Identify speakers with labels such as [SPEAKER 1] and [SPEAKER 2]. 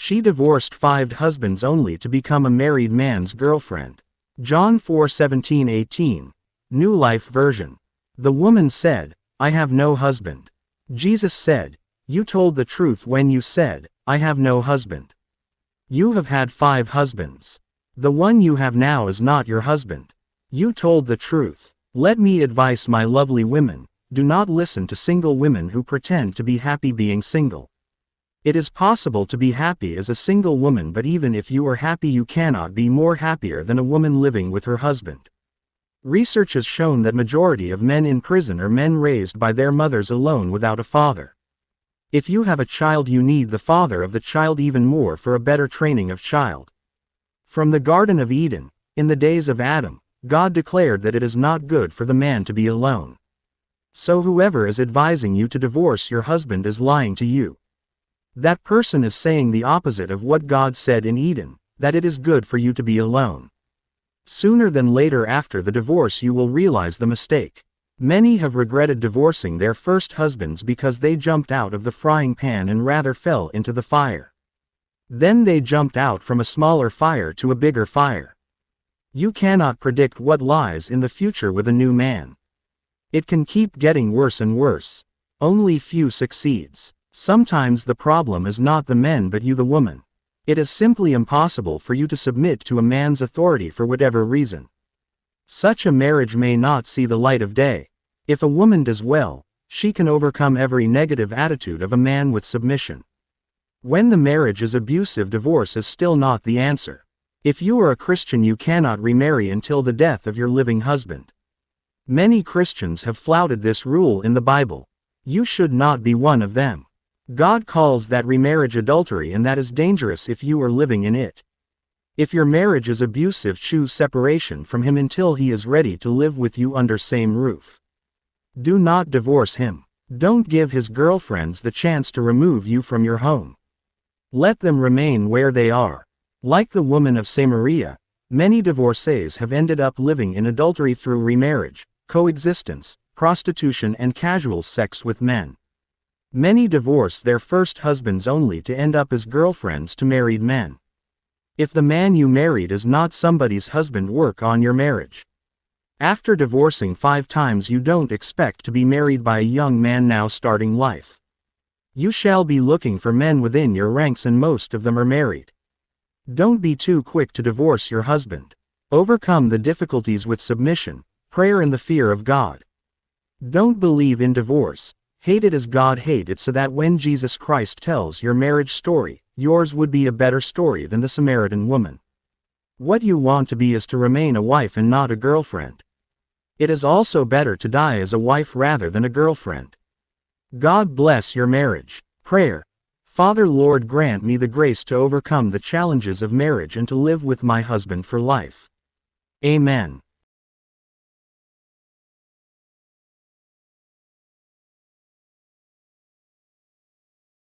[SPEAKER 1] She divorced 5 husbands only to become a married man's girlfriend. John 4:17-18. New Life Version. The woman said, "I have no husband." Jesus said, "You told the truth when you said, 'I have no husband.' You have had 5 husbands. The one you have now is not your husband. You told the truth. Let me advise my lovely women, do not listen to single women who pretend to be happy being single. It is possible to be happy as a single woman, but even if you are happy, you cannot be more happier than a woman living with her husband. Research has shown that majority of men in prison are men raised by their mothers alone without a father. If you have a child, you need the father of the child even more for a better training of child. From the Garden of Eden, in the days of Adam, God declared that it is not good for the man to be alone. So whoever is advising you to divorce your husband is lying to you. That person is saying the opposite of what God said in Eden, that it is good for you to be alone. Sooner than later after the divorce you will realize the mistake. Many have regretted divorcing their first husbands because they jumped out of the frying pan and rather fell into the fire. Then they jumped out from a smaller fire to a bigger fire. You cannot predict what lies in the future with a new man. It can keep getting worse and worse. Only few succeeds. Sometimes the problem is not the men but you, the woman. It is simply impossible for you to submit to a man's authority for whatever reason. Such a marriage may not see the light of day. If a woman does well, she can overcome every negative attitude of a man with submission. When the marriage is abusive, divorce is still not the answer. If you are a Christian, you cannot remarry until the death of your living husband. Many Christians have flouted this rule in the Bible. You should not be one of them. God calls that remarriage adultery, and that is dangerous if you are living in it. If your marriage is abusive, choose separation from him until he is ready to live with you under same roof. Do not divorce him. Don't give his girlfriends the chance to remove you from your home. Let them remain where they are. Like the woman of Samaria, many divorcees have ended up living in adultery through remarriage, coexistence, prostitution, and casual sex with men. Many divorce their first husbands only to end up as girlfriends to married men. If the man you married is not somebody's husband, work on your marriage. After divorcing 5 times, you don't expect to be married by a young man now starting life. You shall be looking for men within your ranks, and most of them are married. Don't be too quick to divorce your husband. Overcome the difficulties with submission, prayer, and the fear of God. Don't believe in divorce. Hate it as God hated it, so that when Jesus Christ tells your marriage story, yours would be a better story than the Samaritan woman. What you want to be is to remain a wife and not a girlfriend. It is also better to die as a wife rather than a girlfriend. God bless your marriage. Prayer. Father, Lord, grant me the grace to overcome the challenges of marriage and to live with my husband for life. Amen.